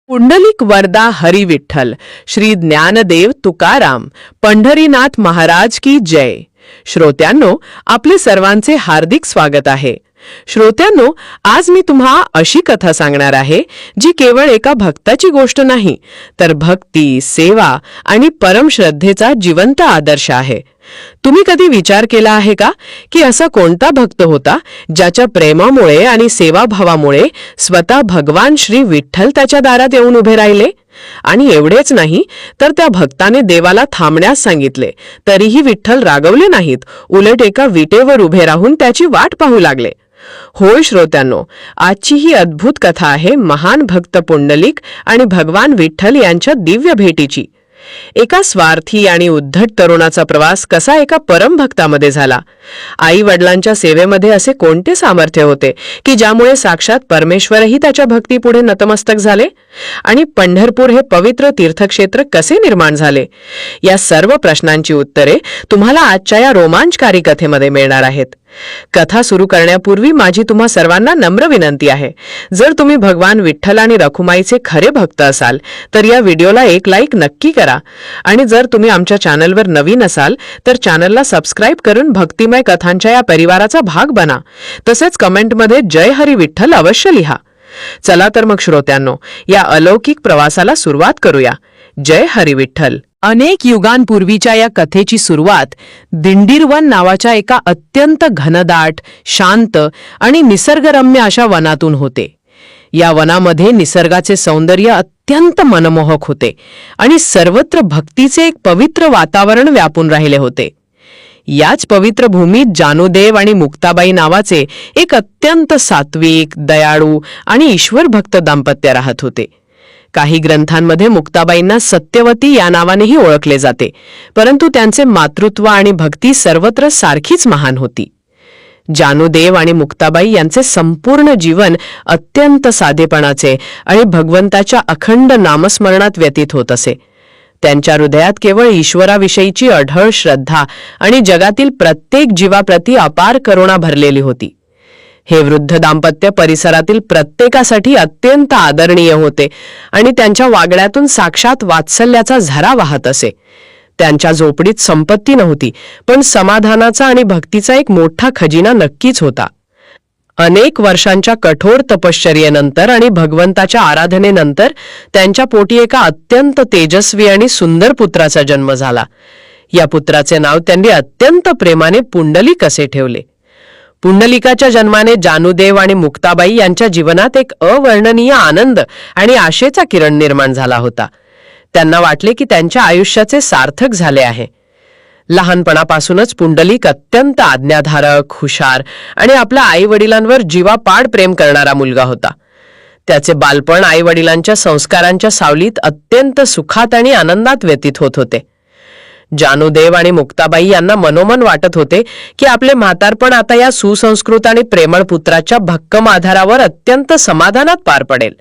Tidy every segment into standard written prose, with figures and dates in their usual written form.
पुंडलिक वरदा हरी विठ्ठल, श्री ज्ञानदेव तुकाराम, पंढरीनाथ महाराज की जय. श्रोत्यांनो, आपले सर्वांचे हार्दिक स्वागत आहे. श्रोत्यांनो, आज मी तुम्हा अशी कथा सांगणार आहे जी केवळ एका भक्ताची गोष्ट नाही, तर भक्ती, सेवा आणि परमश्रद्धेचा जिवंत आदर्श आहे. तुम्ही कधी विचार केला आहे का की असा कोणता भक्त होता ज्याच्या प्रेमामुळे आणि सेवाभावामुळे स्वतः भगवान श्री विठ्ठल त्याच्या दारात येऊन उभे राहिले? आणि एवढेच नाही, तर त्या भक्ताने देवाला थांबण्यास सांगितले तरीही विठ्ठल रागवले नाहीत, उलट एका विटेवर उभे राहून त्याची वाट पाहू लागले. होय श्रोत्यांनो, आजची ही अद्भुत कथा आहे महान भक्त पुंडलिक आणि भगवान विठ्ठल यांच्या दिव्य भेटीची. एका स्वार्थी आणि उद्धट तरुणाचा प्रवास कसा एका परमभक्तामध्ये झाला. आई वडिलांच्या सेवेमध्ये असे कोणते सामर्थ्य होते की ज्यामुळे साक्षात परमेश्वरही त्याच्या भक्तीपुढे नतमस्तक झाले? आणि पंढरपूर हे पवित्र तीर्थक्षेत्र कसे निर्माण झाले? या सर्व प्रश्नांची उत्तरे तुम्हाला आजच्या या रोमांचकारी कथेमध्ये मिळणार आहेत. कथा सुरू करण्यापूर्वी माझी तुम्हा सर्वांना नम्र विनंती आहे, जर तुम्ही भगवान विठ्ठल आणि रखुमाईचे खरे भक्त असाल तर या व्हिडिओला एक लाईक नक्की करा. आणि जर तुम्ही आमच्या चॅनलवर नवीन असाल तर चॅनलला सबस्क्राईब करून भक्तिमय कथांच्या या परिवाराचा भाग बना. तसेच कमेंटमध्ये जय हरी विठ्ठल अवश्य लिहा. चला तर मग श्रोत्यांनो, या अलौकिक प्रवासाला सुरुवात करूया. जय हरी विठ्ठल. अनेक युगांपूर्वीच्या या कथेची सुरुवात दिंडीरवन नावाच्या एका अत्यंत घनदाट, शांत आणि निसर्गरम्य अशा वनातून होते. या वनामध्ये निसर्गाचे सौंदर्य अत्यंत मनमोहक होते आणि सर्वत्र भक्तीचे एक पवित्र वातावरण व्यापून राहिले होते. याच पवित्र भूमीत जानुदेव आणि मुक्ताबाई नावाचे एक अत्यंत सात्विक, दयाळू आणि ईश्वरभक्त दाम्पत्य राहत होते. काही ग्रंथांमध्ये मुक्ताबाईंना सत्यवती या नावानेही ओळखले जाते, परंतु त्यांचे मातृत्व आणि भक्ती सर्वत्र सारखीच महान होती. जानुदेव आणि मुक्ताबाई यांचे संपूर्ण जीवन अत्यंत साधेपणाचे आणि भगवंताच्या अखंड नामस्मरणात व्यतीत होत असे. त्यांच्या हृदयात केवळ ईश्वराविषयीची अढळ श्रद्धा आणि जगातील प्रत्येक जीवाप्रती अपार करुणा भरलेली होती. हे वृद्ध दाम्पत्य परिसरातील प्रत्येकासाठी अत्यंत आदरणीय होते आणि त्यांच्या वागण्यातून साक्षात वात्सल्याचा झरा वाहत असे. त्यांच्या झोपडीत संपत्ती नव्हती, पण समाधानाचा आणि भक्तीचा एक मोठा खजिना नक्कीच होता. अनेक वर्षांच्या कठोर तपश्चर्येनंतर आणि भगवंताच्या आराधनेनंतर त्यांच्या पोटी एका अत्यंत तेजस्वी आणि सुंदर पुत्राचा जन्म झाला. या पुत्राचे नाव त्यांनी अत्यंत प्रेमाने पुंडलिक असे ठेवले. पुंडलिकाच्या जन्माने जानुदेव आणि मुक्ताबाई यांच्या जीवनात एक अवर्णनीय आनंद आणि आशेचा किरण निर्माण झाला होता. त्यांना वाटले की त्यांच्या आयुष्याचे सार्थक झाले आहे. लहानपणापासूनच पुंडलिक अत्यंत आज्ञाधारक, हुशार आणि आपल्या आईवडिलांवर जीवापाड प्रेम करणारा मुलगा होता. त्याचे बालपण आईवडिलांच्या संस्कारांच्या सावलीत अत्यंत सुखात आणि आनंदात व्यतीत होत होते. जानुदेव आणि मुक्ताबाई यांना मनोमन वाटत होते की आपले म्हातारपण आता या सुसंस्कृत आणि प्रेमळ पुत्राच्या भक्कम आधारावर अत्यंत समाधानात पार पडेल.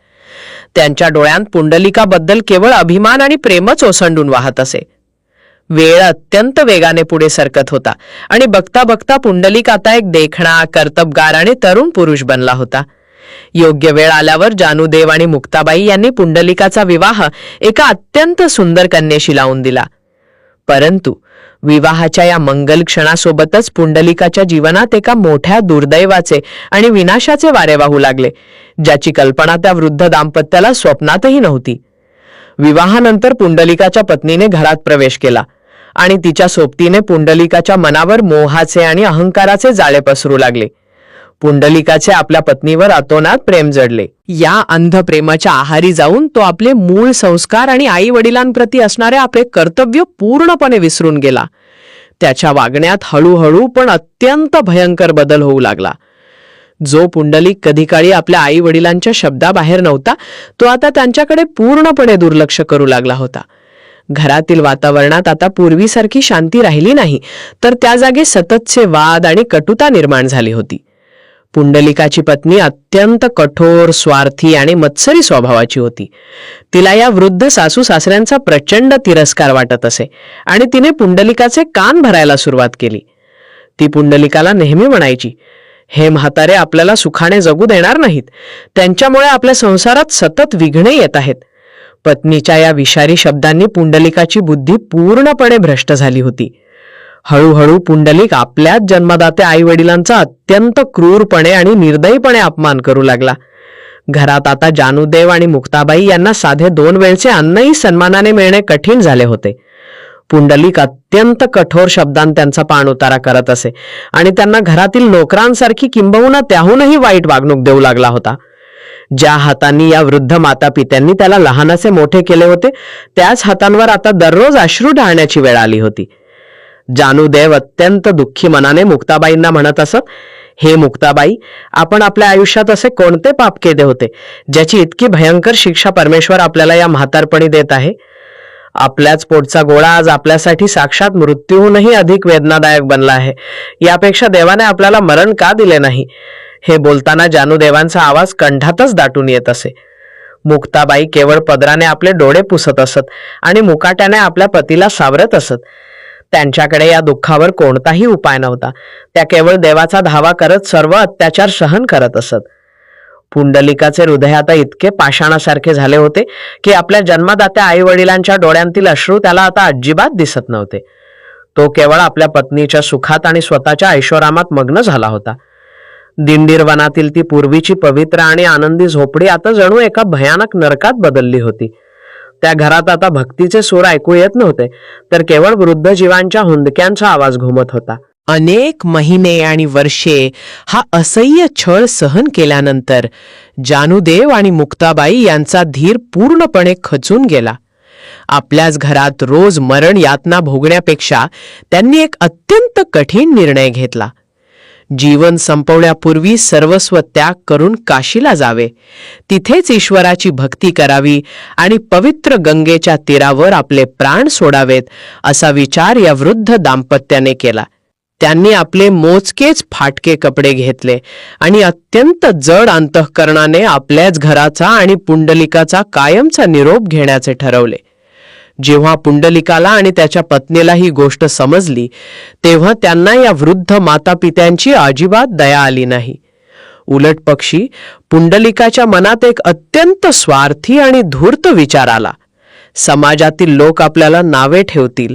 त्यांच्या डोळ्यांत पुंडलिकाबद्दल केवळ अभिमान आणि प्रेमच ओसंडून वाहत असे. वेळ अत्यंत वेगाने पुढे सरकत होता आणि बघता बघता पुंडलिक आता एक देखणा, कर्तबगार आणि तरुण पुरुष बनला होता. योग्य वेळ आल्यावर जानुदेव आणि मुक्ताबाई यांनी पुंडलिकाचा विवाह एका अत्यंत सुंदर कन्येशी लावून दिला. परंतु विवाहाच्या या मंगल क्षणासोबतच पुंडलिकाच्या जीवनात एका मोठ्या दुर्दैवाचे आणि विनाशाचे वारे वाहू लागले, ज्याची कल्पना त्या वृद्ध दाम्पत्याला स्वप्नातही नव्हती. विवाहानंतर पुंडलिकाच्या पत्नीने घरात प्रवेश केला आणि तिच्या सोबतीने पुंडलिकाच्या मनावर मोहाचे आणि अहंकाराचे जाळे पसरू लागले. पुंडलिकाचे आपल्या पत्नीवर अतोनात प्रेम जडले. या अंध प्रेमाच्या आहारी जाऊन तो आपले मूळ संस्कार आणि आई वडिलांप्रती असणारे आपले कर्तव्य पूर्णपणे विसरून गेला. त्याच्या वागण्यात हळूहळू पण अत्यंत भयंकर बदल होऊ लागला. जो पुंडलिक कधी काळी आपल्या आई वडिलांच्या शब्दाबाहेर नव्हता, तो आता त्यांच्याकडे पूर्णपणे दुर्लक्ष करू लागला होता. घरातील वातावरणात आता पूर्वीसारखी शांती राहिली नाही, तर त्या जागी सततचे वाद आणि कटुता निर्माण झाली होती. पुंडलिकाची पत्नी अत्यंत कठोर, स्वार्थी आणि मत्सरी स्वभावाची होती. तिला या वृद्ध सासू सासऱ्यांचा प्रचंड तिरस्कार वाटत असे आणि तिने पुंडलिकाचे कान भरायला सुरुवात केली. ती पुंडलिकाला नेहमी म्हणायची, हे म्हातारे आपल्याला सुखाने जगू देणार नाहीत, त्यांच्यामुळे आपल्या संसारात सतत विघ्ने येत आहेत. पत्नीच्या या विषारी शब्दांनी पुंडलिकाची बुद्धी पूर्णपणे भ्रष्ट झाली होती. हळूहळू पुंडलिक आपल्याच जन्मदात्या आई वडिलांचा अत्यंत क्रूरपणे आणि निर्दयीपणे अपमान करू लागला. घरात आता जानुदेव आणि मुक्ताबाई यांना साधे 2 वेळचे अन्नही सन्मानाने मिळणे कठीण झाले होते. पुंडलिक अत्यंत कठोर शब्दांत त्यांचा पाणउतारा करत असे आणि त्यांना घरातील नोकरांसारखी किंबहुना त्याहूनही वाईट वागणूक देऊ लागला होता. ज्या हातांनी या वृद्ध माता पित्यांनी त्याला लहानाचे मोठे केले होते त्याच हातांवर आता दररोज अश्रू ढाळण्याची वेळ आली होती. जानुदेव अत्यंत दुःखी मनाने मुक्ताबाईंना म्हणत असत, हे मुक्ताबाई, आपण आपल्या आयुष्यात असे कोणते पाप केले होते ज्याची इतकी भयंकर शिक्षा परमेश्वर आपल्याला या म्हातारपणी देत आहे? आपल्याच पोटचा गोळा आज आपल्यासाठी साक्षात मृत्यूहूनही अधिक वेदनादायक बनला आहे. यापेक्षा देवाने आपल्याला मरण का दिले नाही? हे बोलताना जानुदेवांचा आवाज कंठातच दाटून येत असे. मुक्ताबाई केवळ पदराने आपले डोळे पुसत असत आणि मुकाट्याने आपल्या पतीला सावरत असत. त्यांच्याकडे या दुःखावर कोणताही उपाय नव्हता. त्या केवळ देवाचा धावा करत सर्व अत्याचार सहन करत असत. पुंडलिकाचे हृदय आता इतके पाषाणासारखे झाले होते की आपल्या जन्मदात्या आई वडिलांच्या डोळ्यांतील अश्रू त्याला आता अजिबात दिसत नव्हते. तो केवळ आपल्या पत्नीच्या सुखात आणि स्वतःच्या ऐशोरामात मग्न झाला होता. दिंडीर वनातील ती पूर्वीची पवित्र आणि आनंदी झोपडी आता जणू एका भयानक नरकात बदलली होती. त्या घरात आता भक्तीचे सूर ऐकू येत नव्हते, तर केवळ वृद्ध जीवांच्या हुंदक्यांचा आवाज घुमत होता. अनेक महिने आणि वर्षे हा असह्य छळ सहन केल्यानंतर जानुदेव आणि मुक्ताबाई यांचा धीर पूर्णपणे खचून गेला. आपल्याच घरात रोज मरण यातना भोगण्यापेक्षा त्यांनी एक अत्यंत कठीण निर्णय घेतला. जीवन संपवण्यापूर्वी सर्वस्व त्याग करून काशीला जावे, तिथेच ईश्वराची भक्ती करावी आणि पवित्र गंगेच्या तीरावर आपले प्राण सोडावेत असा विचार या वृद्ध दाम्पत्याने केला. त्यांनी आपले मोजकेच फाटके कपडे घेतले आणि अत्यंत जड अंतःकरणाने आपल्याच घराचा आणि पुंडलिकाचा कायमचा निरोप घेण्याचे ठरवले. जेव्हा पुंडलिकाला आणि त्याच्या पत्नीला ही गोष्ट समजली तेव्हा त्यांना या वृद्ध मातापित्यांची अजिबात दया आली नाही. उलट पक्षी पुंडलिकाच्या मनात एक अत्यंत स्वार्थी आणि धूर्त विचार आला. समाजातील लोक आपल्याला नावे ठेवतील,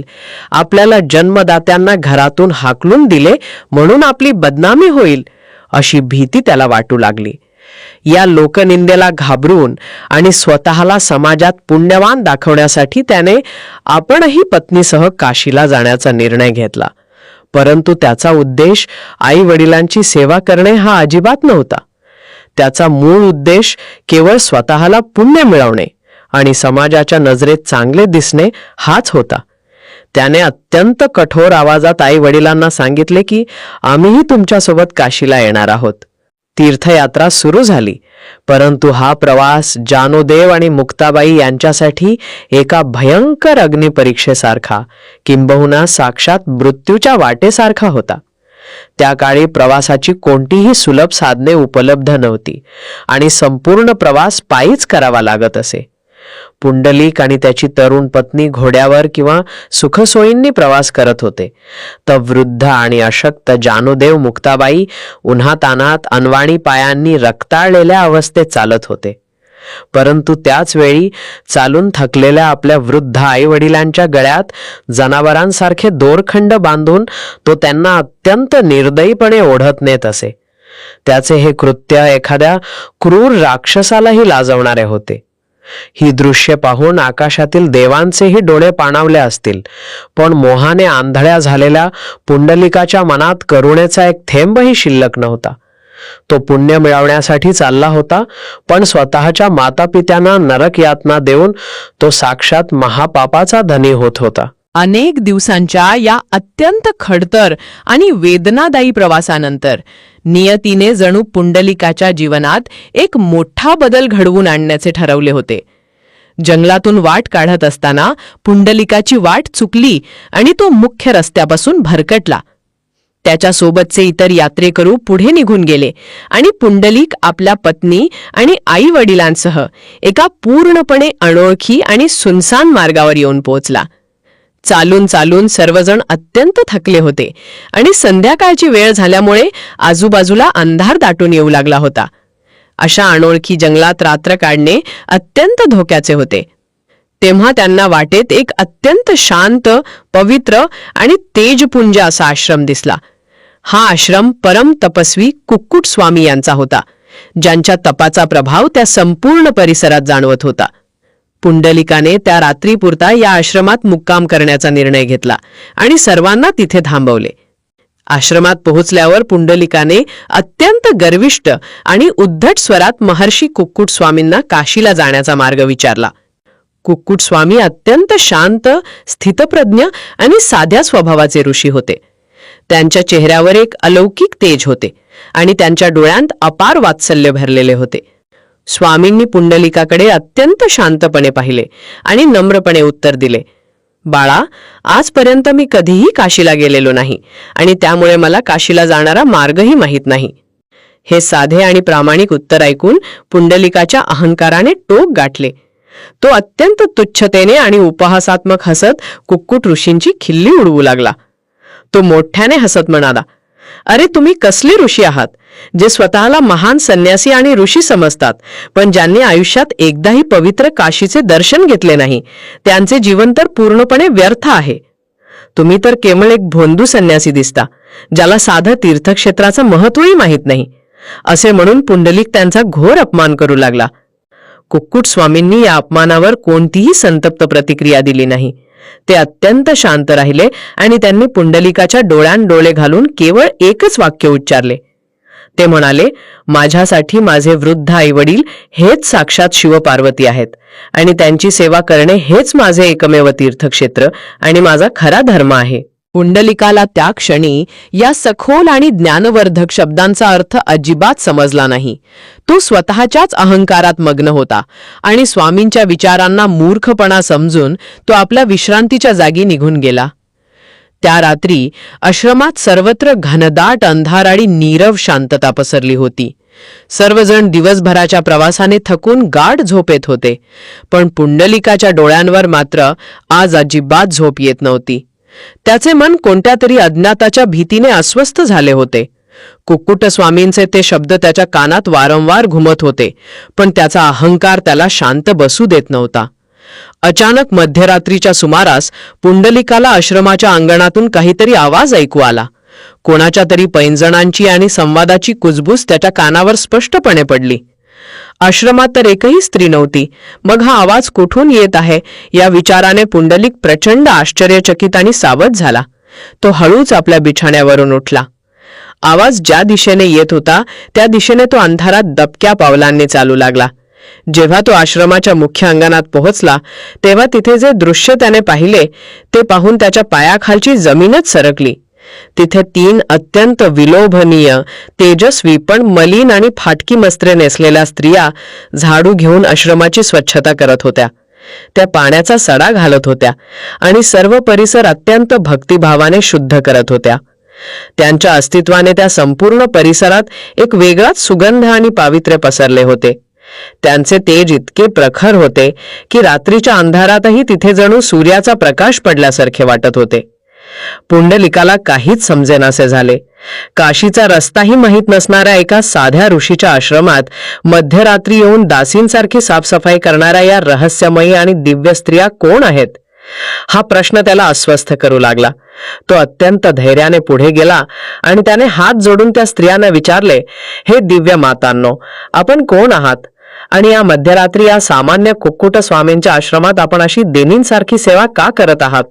आपल्याला जन्मदात्यांना घरातून हाकलून दिले म्हणून आपली बदनामी होईल, अशी भीती त्याला वाटू लागली. या लोकनिंदेला घाबरून आणि स्वतःला समाजात पुण्यवान दाखवण्यासाठी त्याने आपणही पत्नीसह काशीला जाण्याचा निर्णय घेतला. परंतु त्याचा उद्देश आई वडिलांची सेवा करणे हा अजिबात नव्हता. त्याचा मूळ उद्देश केवळ स्वतःला पुण्य मिळवणे आणि समाजाच्या नजरेत चांगले दिसणे हाच होता. त्याने अत्यंत कठोर आवाजात आई वडिलांना सांगितले की आम्हीही तुमच्यासोबत काशीला येणार आहोत. तीर्थयात्रा सुरू झाली, परंतु हा प्रवास जानुदेव आणि मुक्ताबाई यांच्यासाठी एका भयंकर अग्निपरीक्षेसारखा किंबहुना साक्षात मृत्यूच्या वाटेसारखा होता. त्या काळी प्रवासाची कोणतीही सुलभ साधने उपलब्ध नव्हती आणि संपूर्ण प्रवास पायीच करावा लागत असे. पुंडलिक आणि त्याची तरुण पत्नी घोड्यावर किंवा सुखसोयींनी प्रवास करत होते, तर वृद्ध आणि अशक्त जानुदेव मुक्ताबाई उन्हातान्हात अनवाणी पायांनी रक्ताळलेल्या अवस्थेत चालत होते. परंतु त्याच वेळी चालून थकलेल्या आपल्या वृद्ध आई वडिलांच्या गळ्यात जनावरांसारखे दोरखंड बांधून तो त्यांना अत्यंत निर्दयीपणे ओढत नेत असे. त्याचे हे कृत्य एखाद्या क्रूर राक्षसालाही लाजवणारे होते. ही दृश्य पाहून आकाशातील देवांचेही डोळे पाणावले असतील, पण मोहाने आंधळ्या झालेल्या पुंडलिकाच्या मनात करुणेचा एक थेंबही शिल्लक नव्हता. तो पुण्य मिळवण्यासाठी चालला होता, पण स्वतःच्या मातापित्यांना नरक यातना देऊन तो साक्षात महापापाचा धनी होत होता. अनेक दिवसांच्या या अत्यंत खडतर आणि वेदनादायी प्रवासानंतर नियतीने जणू पुंडलिकाच्या जीवनात एक मोठा बदल घडवून आणण्याचे ठरवले होते. जंगलातून वाट काढत असताना पुंडलिकाची वाट चुकली आणि तो मुख्य रस्त्यापासून भरकटला. त्याच्यासोबतचे इतर यात्रेकरू पुढे निघून गेले आणि पुंडलिक आपल्या पत्नी आणि आई वडिलांसह एका पूर्णपणे अनोळखी आणि सुनसान मार्गावर येऊन पोहोचला. चालून चालून सर्वजण अत्यंत थकले होते आणि संध्याकाळची वेळ झाल्यामुळे आजूबाजूला अंधार दाटून येऊ लागला होता. अशा अनोळखी जंगलात रात्र काढणे अत्यंत धोक्याचे होते. तेव्हा त्यांना वाटेत एक अत्यंत शांत, पवित्र आणि तेजपुंज असा आश्रम दिसला. हा आश्रम परम तपस्वी कुक्कुट स्वामी यांचा होता, ज्यांच्या तपाचा प्रभाव त्या संपूर्ण परिसरात जाणवत होता. पुंडलिकाने त्या रात्रीपुरता या आश्रमात मुक्काम करण्याचा निर्णय घेतला आणि सर्वांना तिथे थांबवले. आश्रमात पोहोचल्यावर पुंडलिकाने अत्यंत गर्विष्ठ आणि उद्धट स्वरात महर्षी कुक्कुट स्वामींना काशीला जाण्याचा मार्ग विचारला. कुक्कुट स्वामी अत्यंत शांत, स्थितप्रज्ञ आणि साध्या स्वभावाचे ऋषी होते. त्यांच्या चेहऱ्यावर एक अलौकिक तेज होते आणि त्यांच्या डोळ्यांत अपार वात्सल्य भरलेले होते. स्वामींनी पुंडलिकाकडे अत्यंत शांतपणे पाहिले आणि नम्रपणे उत्तर दिले, बाळा, आजपर्यंत मी कधीही काशीला गेलेलो नाही आणि त्यामुळे मला काशीला जाणारा मार्गही माहीत नाही. हे साधे आणि प्रामाणिक उत्तर ऐकून पुंडलिकाच्या अहंकाराने टोक गाठले. तो अत्यंत तुच्छतेने आणि उपहासात्मक हसत कुक्कुट ऋषींची खिल्ली उडवू लागला. तो मोठ्याने हसत म्हणाला, अरे, तुम्ही कसले ऋषी आहात, जे स्वतःला महान संन्यासी आणि ऋषी समजतात, पण ज्यांनी आयुष्यात एकदाही पवित्र काशीचे दर्शन घेतले नाही, त्यांचे जीवन तर पूर्णपणे व्यर्थ आहे. तुम्ही तर केवळ एक भोंदू संन्यासी दिसता, ज्याला साधं तीर्थक्षेत्राचं महत्त्वही माहीत नाही. असे म्हणून पुंडलिक त्यांचा घोर अपमान करू लागला. कुक्कुट स्वामींनी या अपमानावर कोणतीही संतप्त प्रतिक्रिया दिली नाही. ते अत्यंत शांत राहिले आणि त्यांनी पुंडलिकाच्या डोळ्यात डोळे घालून केवळ एकच वाक्य उच्चारले. ते म्हणाले, माझ्यासाठी माझे वृद्ध आईवडील हेच साक्षात शिवपार्वती आहेत आणि त्यांची सेवा करणे हेच माझे एकमेव तीर्थक्षेत्र आणि माझा खरा धर्म आहे. पुंडलिकाला त्या क्षणी या सखोल आणि ज्ञानवर्धक शब्दांचा अर्थ अजिबात समजला नाही. तो स्वतःच्याच अहंकारात मग्न होता आणि स्वामींच्या विचारांना मूर्खपणा समजून तो आपल्या विश्रांतीच्या जागी निघून गेला. त्या रात्री आश्रमात सर्वत्र घनदाट अंधार आणि नीरव शांतता पसरली होती. सर्वजण दिवसभराच्या प्रवासाने थकून गाढ झोपेत होते, पण पुंडलिकाच्या डोळ्यांवर मात्र आज अजिबात झोप येत नव्हती. त्याचे मन कोणत्या तरी अज्ञाताच्या भीतीने अस्वस्थ झाले होते. कुक्कुट स्वामींचे ते शब्द त्याच्या कानात वारंवार घुमत होते, पण त्याचा अहंकार त्याला शांत बसू देत नव्हता. अचानक मध्यरात्रीच्या सुमारास पुंडलिकाला आश्रमाच्या अंगणातून काहीतरी आवाज ऐकू आला. कोणाच्या तरी पैंजणांची आणि संवादाची कुजबूज त्याच्या कानावर स्पष्टपणे पडली. आश्रमात तर एकही स्त्री नव्हती. मग हा आवाज कुठून येत आहे या विचाराने पुंडलिक प्रचंड आश्चर्यचकित आणि सावध झाला. तो हळूच आपल्या बिछाण्यावरून उठला. आवाज ज्या दिशेने येत होता त्या दिशेने तो अंधारात दबक्या पावलांनी चालू लागला. जेव्हा तो आश्रमाच्या मुख्य अंगणात पोहोचला तेव्हा तिथे जे दृश्य त्याने पाहिले ते पाहून त्याच्या पायाखालची जमीनच सरकली. तिथे 3 अत्यंत विलोभनीय, तेजस्वी पण मलिन आणि फाटकी वस्त्रे नेसलेल्या स्त्रिया झाडू घेऊन आश्रमाची स्वच्छता करत होत्या. त्या पाण्याचा सडा घालत होत्या आणि सर्व परिसर अत्यंत भक्तिभावाने शुद्ध करत होत्या. त्यांच्या अस्तित्वाने त्या संपूर्ण परिसरात एक वेगळाच सुगंध आणि पावित्र्य पसरले होते. त्यांचे तेज इतके प्रखर होते की रात्रीच्या अंधारातही तिथे जणू सूर्याचा प्रकाश पडल्यासारखे वाटत होते. पुंडलिकाला काहीच समजेनासे झाले. काशीचा रस्ताही माहीत नसणाऱ्या एका साध्या ऋषीच्या आश्रमात मध्यरात्री येऊन दासींसारखी साफसफाई करणाऱ्या या रहस्यमयी आणि दिव्य स्त्रिया कोण आहेत? हा प्रश्न त्याला अस्वस्थ करू लागला. तो अत्यंत धैर्याने पुढे गेला आणि त्याने हात जोडून त्या स्त्रियांना विचारले, हे दिव्य मातांनो, आपण कोण आहात आणि या मध्यरात्री या सामान्य कुक्कुट स्वामींच्या आश्रमात आपण अशी देनींसारखी सेवा का करत आहात?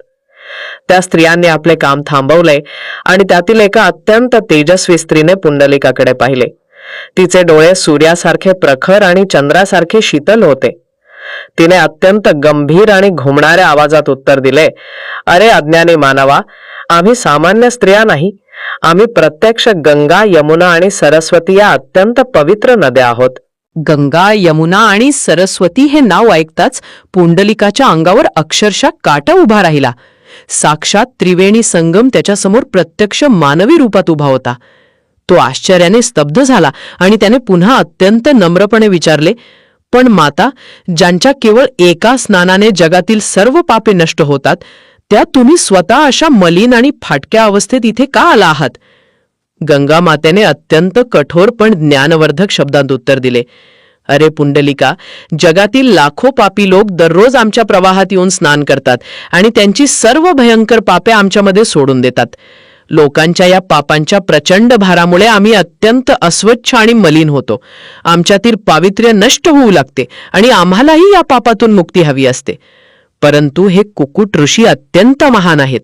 त्या स्त्रियांनी आपले काम थांबवले आणि त्यातील एका अत्यंत तेजस्वी स्त्रीने पुंडलिकाकडे पाहिले. तिचे डोळे सूर्यासारखे प्रखर आणि चंद्रासारखे शीतल होते. तिने अत्यंत गंभीर आणि घुमणाऱ्या आवाजात उत्तर दिले, अरे अज्ञानी मानवा, आम्ही सामान्य स्त्रिया नाही. आम्ही प्रत्यक्ष गंगा, यमुना आणि सरस्वती या अत्यंत पवित्र नद्या आहोत. गंगा, यमुना आणि सरस्वती हे नाव ऐकताच पुंडलिकाच्या अंगावर अक्षरशः काटा उभा राहिला. साक्षात त्रिवेणी संगम त्याच्यासमोर प्रत्यक्ष मानवी रूपात उभा होता. तो आश्चर्याने स्तब्ध झाला आणि त्याने पुन्हा अत्यंत नम्रपणे विचारले, पण माता, ज्यांच्या केवळ एका स्नानाने जगातील सर्व पापे नष्ट होतात, त्या तुम्ही स्वतः अशा मलिन आणि फाटक्या अवस्थेत इथे का आला आहात? गंगा मातेने अत्यंत कठोर पण ज्ञानवर्धक शब्दांत उत्तर दिले, अरे पुंडलिका, जगातील लाखो पापी लोक दररोज आमच्या प्रवाहात येऊन स्नान करतात आणि त्यांची सर्व भयंकर पापे आमच्यामध्ये सोडून देतात. लोकांच्या या पापांच्या प्रचंड भारामुळे आम्ही अत्यंत अस्वच्छ आणि मलिन होतो. आमच्यातील पावित्र्य नष्ट होऊ लागते आणि आम्हालाही या पापातून मुक्ती हवी असते. परंतु हे कुकुट ऋषी अत्यंत महान आहेत.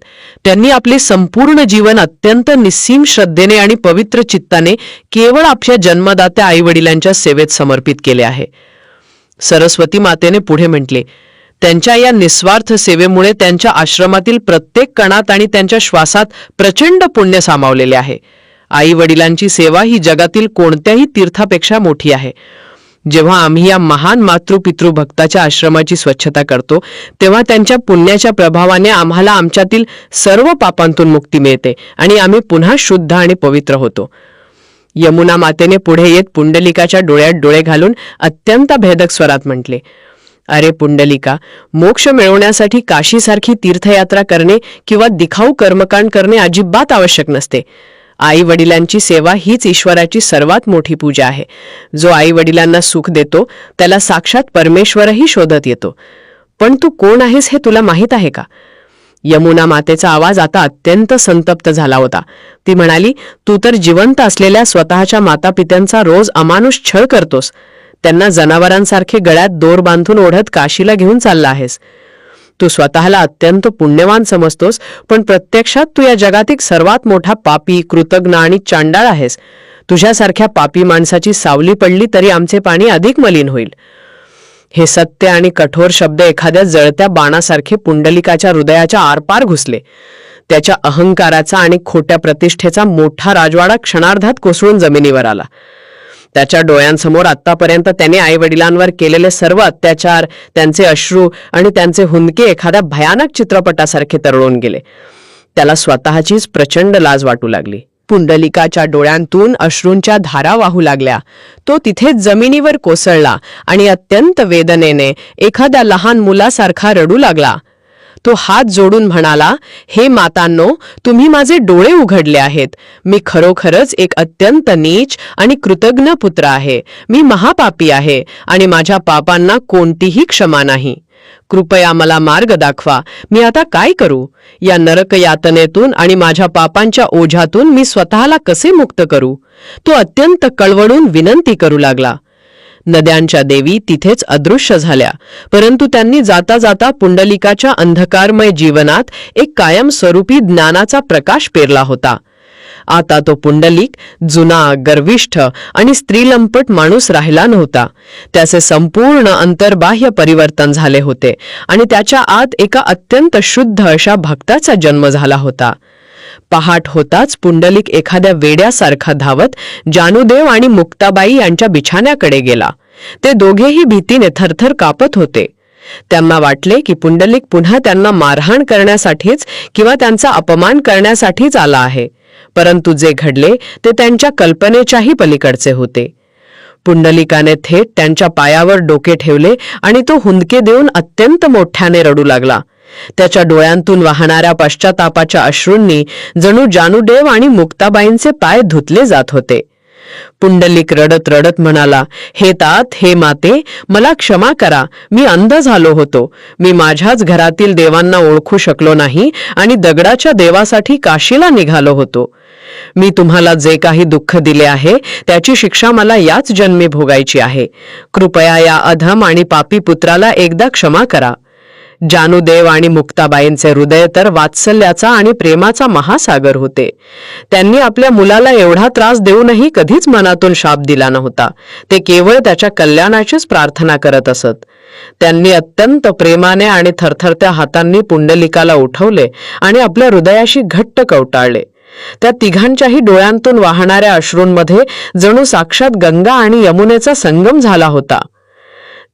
त्यांनी आपले संपूर्ण जीवन अत्यंत निस्सीम श्रद्धेने आणि पवित्र चित्ताने केवळ आपल्या जन्मदात्या आईवडिलांच्या सेवेत समर्पित केले आहे. सरस्वती मातेने पुढे म्हटले, त्यांच्या या निस्वार्थ सेवेमुळे त्यांच्या आश्रमातील प्रत्येक कणात आणि त्यांच्या श्वासात प्रचंड पुण्य सामावलेले आहे. आई वडिलांची सेवा ही जगातील कोणत्याही तीर्थापेक्षा मोठी आहे. जेव्हा आम्ही या महान मातृपितृ भक्ताच्या आश्रमाची स्वच्छता करतो तेव्हा त्यांच्या पुण्याच्या प्रभावाने आम्हाला आमच्यातील सर्व पापांतून मुक्ती मिळते आणि आम्ही पुन्हा शुद्ध आणि पवित्र होतो. यमुना मातेने पुढे येत पुंडलिकाच्या डोळ्यात डोळे घालून अत्यंत भेदक स्वरात म्हटले, अरे पुंडलिका, मोक्ष मिळवण्यासाठी काशीसारखी तीर्थयात्रा करणे किंवा दिखाऊ कर्मकांड करणे अजिबात आवश्यक नसते. आई वडिलांची सेवा हीच ईश्वराची सर्वात मोठी पूजा आहे. जो आई वडिलांना सुख देतो त्याला साक्षात परमेश्वरही शोधत येतो. पण तू कोण आहेस हे तुला माहीत आहे का? यमुना मातेचा आवाज आता अत्यंत संतप्त झाला होता. ती म्हणाली, तू तर जिवंत असलेल्या स्वतःच्या मातापित्यांचा रोज अमानुष छळ करतोस. त्यांना जनावरांसारखे गळ्यात दोर बांधून ओढत काशीला घेऊन चालला आहेस. तू स्वतःला अत्यंत पुण्यवान समजतोस, पण प्रत्यक्षात तू या जगातील सर्वात मोठा पापी, कृतज्ञ आणि चांडाळ आहेस. तुझ्यासारख्या पापी माणसाची सावली पडली तरी आमचे पाणी अधिक मलिन होईल. हे सत्य आणि कठोर शब्द एखाद्या जळत्या बाणासारखे पुंडलिकाच्या हृदयाच्या आरपार घुसले. त्याच्या अहंकाराचा आणि खोट्या प्रतिष्ठेचा मोठा राजवाडा क्षणार्धात कोसळून जमिनीवर आला. त्याच्या डोळ्यांसमोर आतापर्यंत त्याने आईवडिलांवर केलेले सर्व अत्याचार, त्यांचे अश्रू आणि त्यांचे हुंदके एखाद्या भयानक चित्रपटासारखे तरळून गेले. त्याला स्वतःचीच प्रचंड लाज वाटू लागली. पुंडलिकाच्या डोळ्यांतून अश्रूंच्या धारा वाहू लागल्या. तो तिथेच जमिनीवर कोसळला आणि अत्यंत वेदनेने एखाद्या लहान मुलासारखा रडू लागला. तो हात जोडून म्हणाला, हे मातांनो, तुम्ही माझे डोळे उघडले आहेत. मी खरोखरच एक अत्यंत नीच आणि कृतज्ञ पुत्र आहे. मी महापापी आहे आणि माझ्या पापांना कोणतीही क्षमा नाही. कृपया मला मार्ग दाखवा. मी आता काय करू? या नरक यातनेतून आणि माझ्या पापांच्या ओझ्यातून मी स्वतःला कसे मुक्त करू? तो अत्यंत कळवळून विनंती करू लागला. नद्यांच्या देवी तिथेच अदृश्य झाल्या, परंतु त्यांनी जाता जाता पुंडलिकाच्या अंधकारमय जीवनात एक कायमस्वरूपी ज्ञानाचा प्रकाश पेरला होता. आता तो पुंडलिक जुना, गर्विष्ठ आणि स्त्रीलंपट माणूस राहिला नव्हता. त्याचे संपूर्ण अंतर्बाह्य परिवर्तन झाले होते आणि त्याच्या आत एका अत्यंत शुद्ध अशा भक्ताचा जन्म झाला होता. पहाट होताच पुंडलिक एखाद्या वेड्यासारखा धावत जानुदेव आणि मुक्ताबाई यांच्या बिछाण्याकडे गेला. ते दोघेही भीतीने थरथर कापत होते. त्यांना वाटले की पुंडलिक पुन्हा त्यांना मारहाण करण्यासाठीच किंवा त्यांचा अपमान करण्यासाठीच आला आहे. परंतु जे घडले ते त्यांच्या कल्पनेच्याही पलीकडचे होते. पुंडलिकाने थेट त्यांच्या पायावर डोके ठेवले आणि तो हुंदके देऊन अत्यंत मोठ्याने रडू लागला. त्याच्या डोळ्यांतून वाहणाऱ्या पश्चातापाच्या अश्रूंनी जणू जानुदेव आणि मुक्ताबाईंचे पाय धुतले जात होते. पुंडलिक रडत रडत म्हणाला, हे तात, हे माते, मला क्षमा करा. मी अंध झालो होतो. मी माझ्याच घरातील देवांना ओळखू शकलो नाही आणि दगडाच्या देवासाठी काशीला निघालो होतो. मी तुम्हाला जे काही दुःख दिले आहे त्याची शिक्षा मला याच जन्मी भोगायची आहे. कृपया या अधम आणि पापी पुत्राला एकदा क्षमा करा. जानुदेव आणि मुक्ताबाईंचे हृदय तर वात्सल्याचा आणि प्रेमाचा महासागर होते. त्यांनी आपल्या मुलाला एवढा त्रास देऊनही कधीच मनातून शाप दिला नव्हता. ते केवळ त्याच्या कल्याणाचीच प्रार्थना करत असत. त्यांनी अत्यंत प्रेमाने आणि थरथरत्या हातांनी पुंडलिकाला उठवले आणि आपल्या हृदयाशी घट्ट कवटाळले. त्या तिघांच्याही डोळ्यांतून वाहणाऱ्या अश्रूंमध्ये जणू साक्षात गंगा आणि यमुनेचा संगम झाला होता.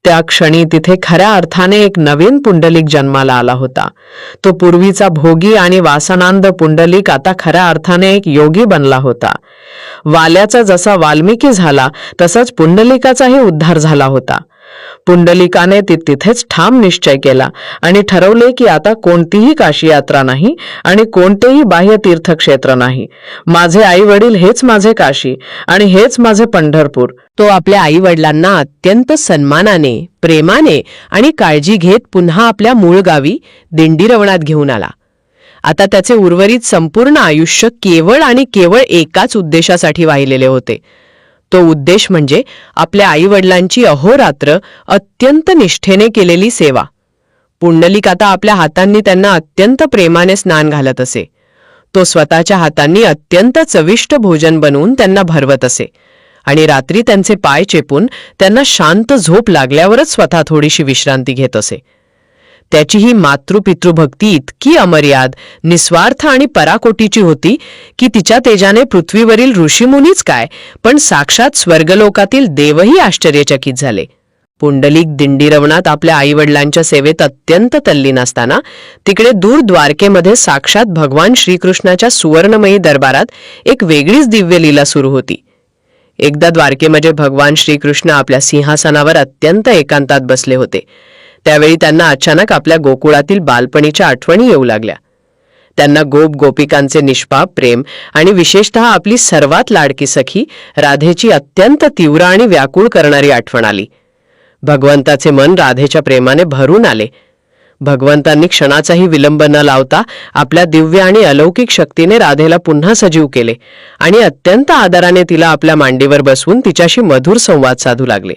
त्या क्षणी तिथे खऱ्या अर्थाने एक नवीन पुंडलिक जन्माला आला होता. तो पूर्वीचा भोगी आणि वासनांध पुंडलिक आता खऱ्या अर्थाने एक योगी बनला होता. वाल्याचा जसा वाल्मिकी झाला तसाच पुंडलिकाचाही उद्धार झाला होता. पुंडलिकाने तिथेच ठाम निश्चय केला आणि ठरवले की आता कोणतीही काशी यात्रा नाही आणि कोणतेही बाह्य तीर्थक्षेत्र नाही. माझे आई वडील हेच माझे काशी आणि हेच माझे पंढरपूर. तो आपल्या आई वडिलांना अत्यंत सन्मानाने, प्रेमाने आणि काळजी घेत पुन्हा आपल्या मूळ गावी दिंडीरवणात घेऊन आला. आता त्याचे उर्वरित संपूर्ण आयुष्य केवळ आणि केवळ एकाच उद्देशासाठी वाहिलेले होते. तो उद्देश म्हणजे आपल्या आईवडिलांची अहोरात्र अत्यंत निष्ठेने केलेली सेवा. पुंडलिक आता आपल्या हातांनी त्यांना अत्यंत प्रेमाने स्नान घालत असे. तो स्वतःच्या हातांनी अत्यंत चविष्ट भोजन बनवून त्यांना भरवत असे आणि रात्री त्यांचे पाय चेपून त्यांना शांत झोप लागल्यावरच स्वतः थोडीशी विश्रांती घेत असे. त्याची ही मातृपितृभक्ती इतकी अमर्याद, निस्वार्थ आणि पराकोटीची होती की तिच्या तेजाने पृथ्वीवरील ऋषीमुनीच काय, पण साक्षात स्वर्गलोकातील देवही आश्चर्यचकित झाले. पुंडलिक दिंडीरवणात आपल्या आईवडिलांच्या सेवेत अत्यंत तल्लीन असताना तिकडे दूर द्वारकेमध्ये साक्षात भगवान श्रीकृष्णाच्या सुवर्णमयी दरबारात एक वेगळीच दिव्य लीला सुरू होती. एकदा द्वारकेमध्ये भगवान श्रीकृष्ण आपल्या सिंहासनावर अत्यंत एकांतात बसले होते. त्यावेळी त्यांना अचानक आपल्या गोकुळातील बालपणीच्या आठवणी येऊ लागल्या. त्यांना गोप गोपिकांचे निष्पाप प्रेम आणि विशेषतः आपली सर्वात लाडकी सखी राधेची अत्यंत तीव्र आणि व्याकुळ करणारी आठवण आली. भगवंताचे मन राधेच्या प्रेमाने भरून आले. भगवंतांनी क्षणाचाही विलंब न लावता आपल्या दिव्य आणि अलौकिक शक्तीने राधेला पुन्हा सजीव केले आणि अत्यंत आदराने तिला आपल्या मांडीवर बसवून तिच्याशी मधुर संवाद साधू लागले.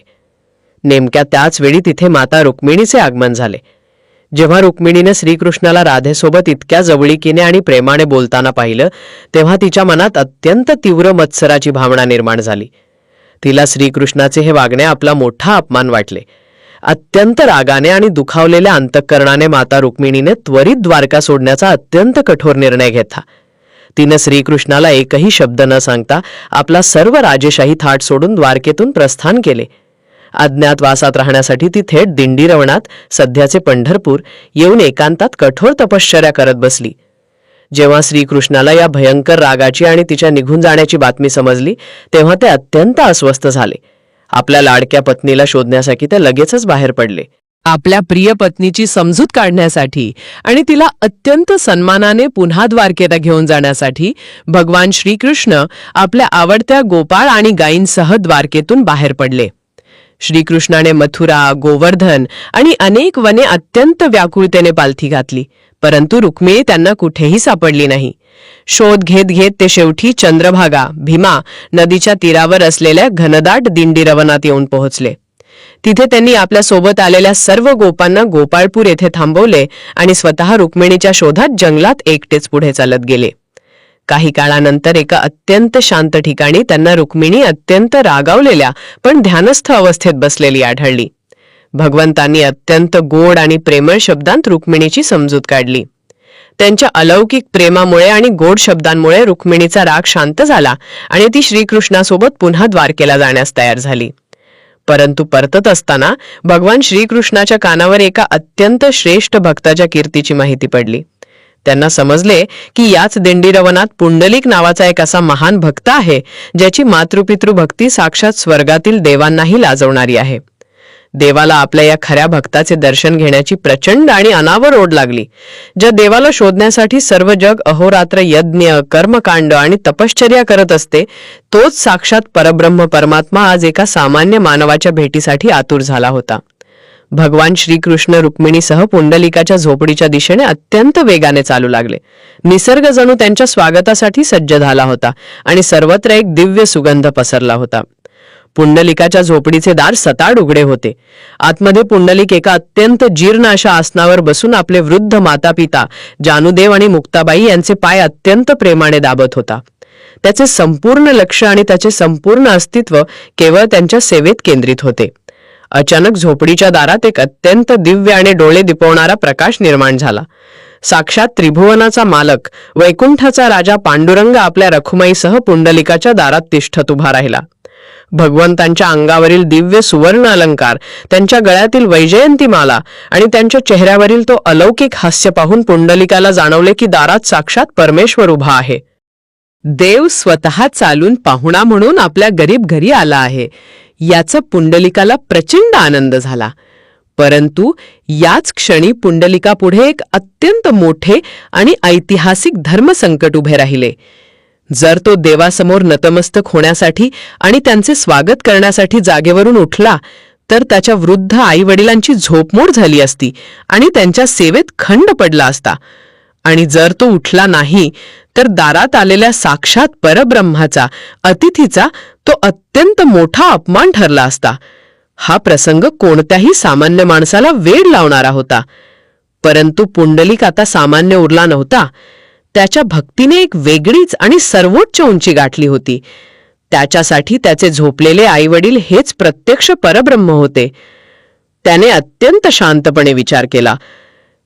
नेमक्या त्याच वेळी तिथे माता रुक्मिणीचे आगमन झाले. जेव्हा रुक्मिणीने श्रीकृष्णाला राधेसोबत इतक्या जवळीकीने आणि प्रेमाने बोलताना पाहिलं तेव्हा तिच्या मनात अत्यंत तीव्र मत्सराची भावना निर्माण झाली. तिला श्रीकृष्णाचे हे वागणे आपला मोठा अपमान वाटले. अत्यंत रागाने आणि दुखावलेल्या अंतःकरणाने माता रुक्मिणीने त्वरित द्वारका सोडण्याचा अत्यंत कठोर निर्णय घेतला. तिने श्रीकृष्णाला एकही शब्द न सांगता आपला सर्व राजेशाही थाट सोडून द्वारकेतून प्रस्थान केले. अज्ञातवासात राहण्यासाठी ती थेट दिंडीरवणात, सध्याचे पंढरपूर, येऊन एकांतात कठोर तपश्चर्या करत बसली. जेव्हा श्रीकृष्णाला या भयंकर रागाची आणि तिच्या निघून जाण्याची बातमी समजली तेव्हा ते अत्यंत अस्वस्थ झाले. आपल्या लाडक्या पत्नीला शोधण्यासाठी ते लगेचच बाहेर पडले. आपल्या प्रिय पत्नीची समजूत काढण्यासाठी आणि तिला अत्यंत सन्मानाने पुन्हा द्वारकेला घेऊन जाण्यासाठी भगवान श्रीकृष्ण आपल्या आवडत्या गोपाळ आणि गायींसह द्वारकेतून बाहेर पडले. श्रीकृष्णाने मथुरा, गोवर्धन आणि अनेक वने अत्यंत व्याकुळतेने पालथी घातली, परंतु रुक्मिणी त्यांना कुठेही सापडली नाही. शोध घेत घेत ते शेवटी चंद्रभागा, भीमा नदीच्या तीरावर असलेल्या घनदाट दिंडीरवनात येऊन पोहोचले. तिथे त्यांनी आपल्या सोबत आलेल्या सर्व गोपांना गोपाळपूर येथे थांबवले आणि स्वतः रुक्मिणीच्या शोधात जंगलात एकटेच पुढे चालत गेले. काही काळानंतर एका अत्यंत शांत ठिकाणी त्यांना रुक्मिणी अत्यंत रागावलेल्या पण ध्यानस्थ अवस्थेत बसलेली आढळली. भगवंतांनी अत्यंत गोड आणि प्रेमळ शब्दांत रुक्मिणीची समजूत काढली. त्यांच्या अलौकिक प्रेमामुळे आणि गोड शब्दांमुळे रुक्मिणीचा राग शांत झाला आणि ती श्रीकृष्णासोबत पुन्हा द्वारकेला जाण्यास तयार झाली. परंतु परतत असताना भगवान श्रीकृष्णाच्या कानावर एका अत्यंत श्रेष्ठ भक्ताच्या कीर्तीची माहिती पडली. त्यांना समजले की याच दिंडीरवनात पुंडलिक नावाचा एक असा महान भक्त आहे ज्याची मातृपितृभक्ती साक्षात स्वर्गातील देवांनाही लाजवणारी आहे. देवाला आपल्या या खऱ्या भक्ताचे दर्शन घेण्याची प्रचंड आणि अनावर ओढ लागली. ज्या देवाला शोधण्यासाठी सर्व जग अहोरात्र यज्ञ, कर्मकांड आणि तपश्चर्या करत असते, तोच साक्षात परब्रह्म परमात्मा आज एका सामान्य मानवाच्या भेटीसाठी आतुर झाला होता. भगवान श्रीकृष्ण रुक्मिणीसह पुंडलिकाच्या झोपडीच्या दिशेने अत्यंत वेगाने चालू लागले. निसर्ग जणू त्यांच्या स्वागतासाठी सज्ज झाला होता आणि सर्वत्र एक दिव्य सुगंध पसरला होता. पुंडलिकाच्या झोपडीचे दार सताड उघडे होते. आतमध्ये पुंडलिक एका अत्यंत जीर्ण अशा आसनावर बसून आपले वृद्ध माता पिता जानुदेव आणि मुक्ताबाई यांचे पाय अत्यंत प्रेमाने दाबत होता. त्याचे संपूर्ण लक्ष आणि त्याचे संपूर्ण अस्तित्व केवळ त्यांच्या सेवेत केंद्रित होते. अचानक झोपडीच्या दारात एक अत्यंत दिव्य आणि डोळे दिपवणारा प्रकाश निर्माण झाला. साक्षात त्रिभुवनाचा मालक, वैकुंठाचा राजा पांडुरंग आपल्या रखुमाईसह पुंडलिकाच्या दारात तिष्ठत उभा राहिला. भगवंतांच्या अंगावरील दिव्य सुवर्ण अलंकार, त्यांच्या गळ्यातील वैजयंती माला आणि त्यांच्या चेहऱ्यावरील तो अलौकिक हास्य पाहून पुंडलिकाला जाणवले की दारात साक्षात परमेश्वर उभा आहे. देव स्वतः चालून पाहुणा म्हणून आपल्या गरीब घरी आला आहे. याचा पुंडलिकाला प्रचंड आनंद झाला. परंतु याच क्षणी पुंडलिकापुढे एक अत्यंत मोठे आणि ऐतिहासिक धर्मसंकट उभे राहिले. जर तो देवासमोर नतमस्तक होण्यासाठी आणि त्यांचे स्वागत करण्यासाठी जागेवरून उठला तर त्याच्या वृद्ध आईवडिलांची झोपमोड झाली असती आणि त्यांच्या सेवेत खंड पडला असता. आणि जर तो उठला नाही तर दारात आलेल्या साक्षात परब्रह्माचा, अतिथीचा तो अत्यंत मोठा अपमान ठरला असता. हा प्रसंग कोणत्याही सामान्य माणसाला वेड लावणारा होता. परंतु पुंडलिक आता सामान्य उरला नव्हता. त्याच्या भक्तीने एक वेगळीच आणि सर्वोच्च उंची गाठली होती. त्याच्यासाठी त्याचे झोपलेले आईवडील हेच प्रत्यक्ष परब्रह्म होते. त्याने अत्यंत शांतपणे विचार केला,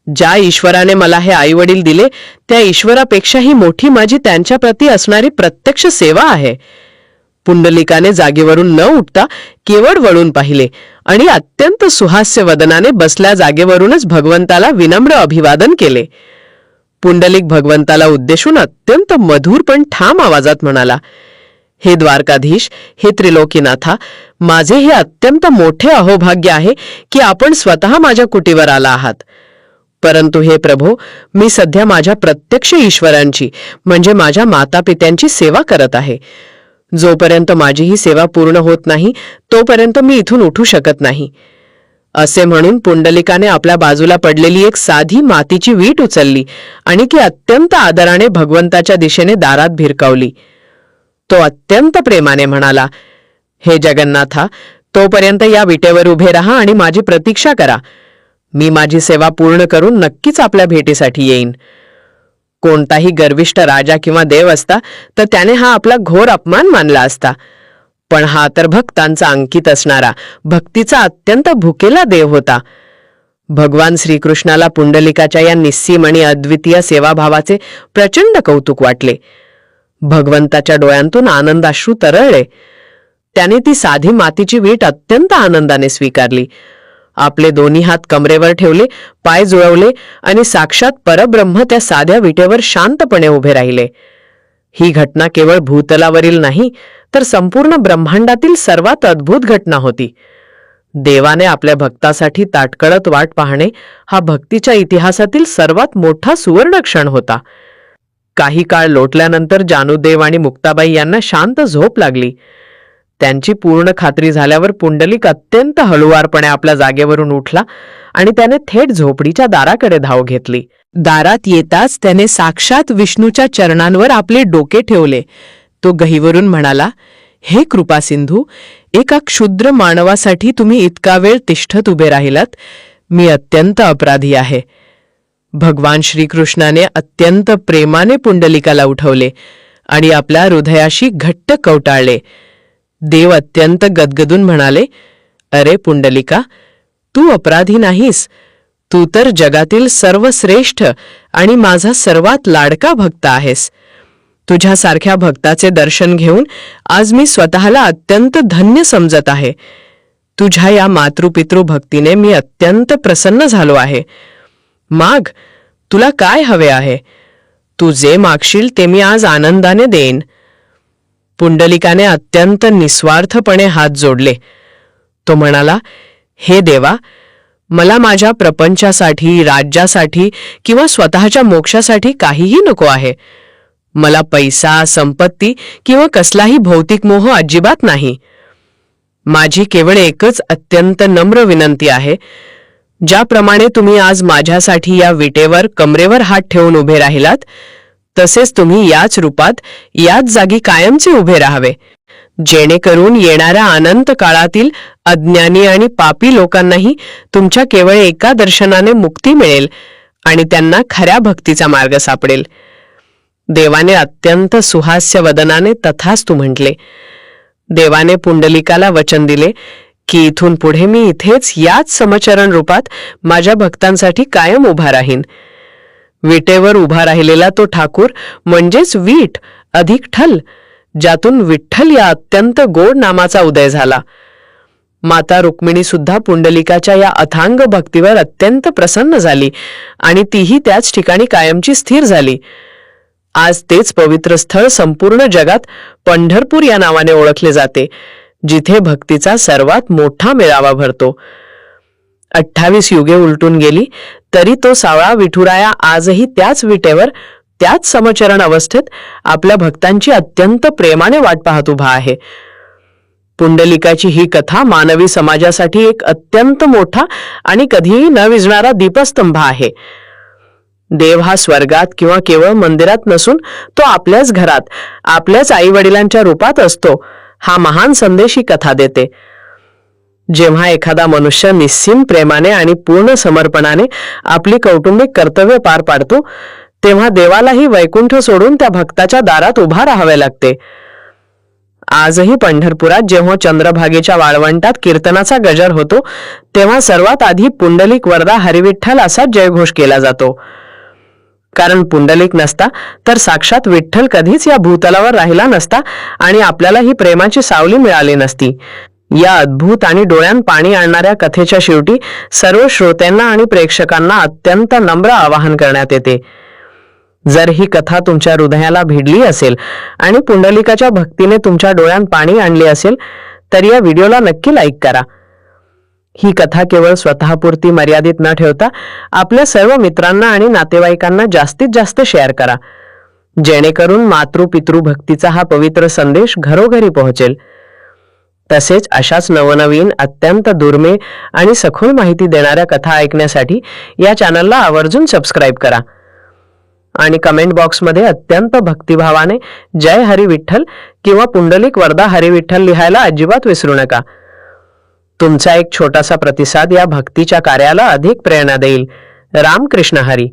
ज्या ईश्वराने मला हे आईवडील दिले त्या ईश्वरापेक्षाही मोठी माझी त्यांच्याप्रती असणारी प्रत्यक्ष सेवा आहे. पुंडलिकाने जागेवरून न उठता केवळ वळून पाहिले आणि अत्यंत सुहास्य वदनाने बसल्या जागेवरूनच भगवंताला विनम्र अभिवादन केले. पुंडलिक भगवंताला उद्देशून अत्यंत मधुर पण ठाम आवाजात म्हणाला, हे द्वारकाधीश, हे त्रिलोकीनाथा, माझे हे अत्यंत मोठे अहोभाग्य आहे की आपण स्वतः माझ्या कुटीवर आला आहात. परंतु हे प्रभो, मी सध्या माझ्या प्रत्यक्ष ईश्वरांची म्हणजे माझ्या मातापित्यांची सेवा करत आहे. जोपर्यंत माझी ही सेवा पूर्ण होत नाही तोपर्यंत मी इथून उठू शकत नाही. असे म्हणून पुंडलिकाने आपल्या बाजूला पडलेली एक साधी मातीची वीट उचलली आणि ती अत्यंत आदराने भगवंताच्या दिशेने दारात भिरकावली. तो अत्यंत प्रेमाने म्हणाला, हे जगन्नाथा, तोपर्यंत या विटेवर उभे राहा आणि माझी प्रतीक्षा करा. मी माझी सेवा पूर्ण करून नक्कीच आपल्या भेटीसाठी येईन. कोणताही गर्विष्ठ राजा किंवा देव असता तर त्याने हा आपला घोर अपमान मानला असता. पण हा तर भक्तांचा अंकित असणारा, भक्तीचा अत्यंत भुकेला देव होता. भगवान श्रीकृष्णाला पुंडलिकाच्या या निस्सीम आणि अद्वितीय सेवाभावाचे प्रचंड कौतुक वाटले. भगवंताच्या डोळ्यांतून आनंदाश्रू तरळले. त्याने ती साधी मातीची वीट अत्यंत आनंदाने स्वीकारली. आपले दोन्ही हात कमरेवर ठेवले, पाय जुळवले आणि साक्षात परब्रह्म त्या साध्या विटेवर शांतपणे उभे राहिले. ही घटना केवळ भूतलावरील नाही तर संपूर्ण ब्रह्मांडातील सर्वात अद्भुत घटना होती. देवाने आपल्या भक्तासाठी ताटकळत वाट पाहणे हा भक्तीच्या इतिहासातील सर्वात मोठा सुवर्ण क्षण होता. काही काळ लोटल्यानंतर जानुदेव आणि मुक्ताबाई यांना शांत झोप लागली. त्यांची पूर्ण खात्री झाल्यावर पुंडलिक अत्यंत हळुवारपणे आपल्या जागेवरून उठला आणि त्याने थेट झोपडीच्या दाराकडे धाव घेतली. दारात येताच त्याने साक्षात विष्णूच्या चरणांवर आपले डोके ठेवले. तो गहिवरून म्हणाला, हे कृपासिंधू, एका क्षुद्र मानवासाठी तुम्ही इतका वेळ तिष्ठत उभे राहिलात. मी अत्यंत अपराधी आहे. भगवान श्रीकृष्णाने अत्यंत प्रेमाने पुंडलिकाला उठवले आणि आपल्या हृदयाशी घट्ट कवटाळले. देव अत्यंत गदगदून म्हणाले, अरे पुंडलिका, तू अपराधी नाहीस. तू तर जगातील सर्वश्रेष्ठ आणि माझा सर्वात लाडका भक्त आहेस. तुझ्यासारख्या भक्ताचे दर्शन घेऊन आज मी स्वतःला अत्यंत धन्य समजत आहे. तुझ्या या मातृपितृ भक्तीने मी अत्यंत प्रसन्न झालो आहे. माग, तुला काय हवे आहे? तू जे मागशील ते मी आज आनंदाने देईन. पुंडलिकाने अत्यंत निस्वार्थपणे हात जोडले. तो म्हणाला, हे देवा, मला माझ्या प्रपंचासाठी, राज्यासाठी किंवा स्वतःच्या मोक्षासाठी काहीही नको आहे. मला पैसा, संपत्ती किंवा कसलाही भौतिक मोह अजिबात नाही. माझी केवळ एकच अत्यंत नम्र विनंती आहे. ज्याप्रमाणे तुम्ही आज माझ्यासाठी या विटेवर कमरेवर हात ठेवून उभे राहिलात, तसेच तुम्ही याच रूपात, याच जागी कायमचे उभे राहावे, जेणेकरून येणाऱ्या अनंत काळातील अज्ञानी आणि पापी लोकांनाही तुमच्या केवळ एका दर्शनाने मुक्ती मिळेल आणि त्यांना खऱ्या भक्तीचा मार्ग सापडेल. देवाने अत्यंत सुहास्य वदनाने तथास्तु म्हटले. देवाने पुंडलिकाला वचन दिले की इथून पुढे मी इथेच याच समचरण रूपात माझ्या भक्तांसाठी कायम उभा राहीन. विटेवर उभा राहिलेला तो ठाकूर म्हणजेच वीट अधिक ठल, ज्यातून विठ्ठल या अत्यंत गोड नामाचा उदय झाला. माता रुक्मिणी सुद्धा पुंडलिकाच्या या अथांग भक्तीवर अत्यंत प्रसन्न झाली आणि तीही त्याच ठिकाणी कायमची स्थिर झाली. आज तेच पवित्र स्थळ संपूर्ण जगात पंढरपूर या नावाने ओळखले जाते, जिथे भक्तीचा सर्वात मोठा मेळावा भरतो. 28 युगे उलटून गेली तरी तो सावळा विठुराया आजही त्याच विटेवर, त्याच समचरण अवस्थेत आपल्या भक्तांची अत्यंत प्रेमाने वाट पाहत उभा आहे. पुंडलिकाची ही कथा मानवी समाजासाठी एक अत्यंत मोठा आणि कधीही न विझणारा दीपस्तंभ आहे. देव हा स्वर्गात किंवा केवळ मंदिरात नसून तो आपल्याच घरात, आपल्याच आई वडिलांच्या रूपात असतो, हा महान संदेश ही कथा देते. जेव्हा एखादा मनुष्य निस्सीम प्रेमाने आणि पूर्ण समर्पणाने आपली कौटुंबिक कर्तव्य पार पाडतो, तेव्हा देवालाही वैकुंठ सोडून त्या भक्ताच्या दारात उभा राहावे लागते. आजही पंढरपुरात जेव्हा चंद्रभागेच्या वाळवंटात कीर्तनाचा गजर होतो, तेव्हा सर्वात आधी पुंडलिक वरदा हरिविठ्ठल असा जयघोष केला जातो. कारण पुंडलिक नसता तर साक्षात विठ्ठल कधीच या भूतलावर राहिला नसता आणि आपल्याला ही प्रेमाची सावली मिळाली नसती. या अद्भुत आणि डोळ्यात पाणी आणणाऱ्या कथेच्या शेवटी सर्व श्रोत्यांना आणि प्रेक्षकांना अत्यंत नम्र आवाहन करण्यात येते. जर ही कथा तुमच्या हृदयाला भिडली असेल आणि पुंडलिकाच्या भक्तीने तुमच्या डोळ्यात पाणी आणले असेल तर या व्हिडिओला नक्की लाईक करा. ही कथा केवळ स्वतःपुरती मर्यादित न ठेवता आपल्या सर्व मित्रांना आणि नातेवाईकांना जास्तीत जास्त शेअर करा, जेणेकरून मातृपितृ भक्तीचा हा पवित्र संदेश घरोघरी पोहोचेल. तसेच अशाच नवनवीन अत्यंत दुर्मिळ आणि सखोल माहिती देणाऱ्या कथा ऐकण्यासाठी या चॅनलला आवर्जून सबस्क्राईब करा आणि कमेंट बॉक्समध्ये अत्यंत भक्तिभावाने जय हरी विठ्ठल किंवा पुंडलिक वरदा हरी विठ्ठल लिहायला अजिबात विसरू नका. तुमचा एक छोटासा प्रतिसाद या भक्तीच्या कार्याला अधिक प्रेरणा देईल. रामकृष्ण हरी.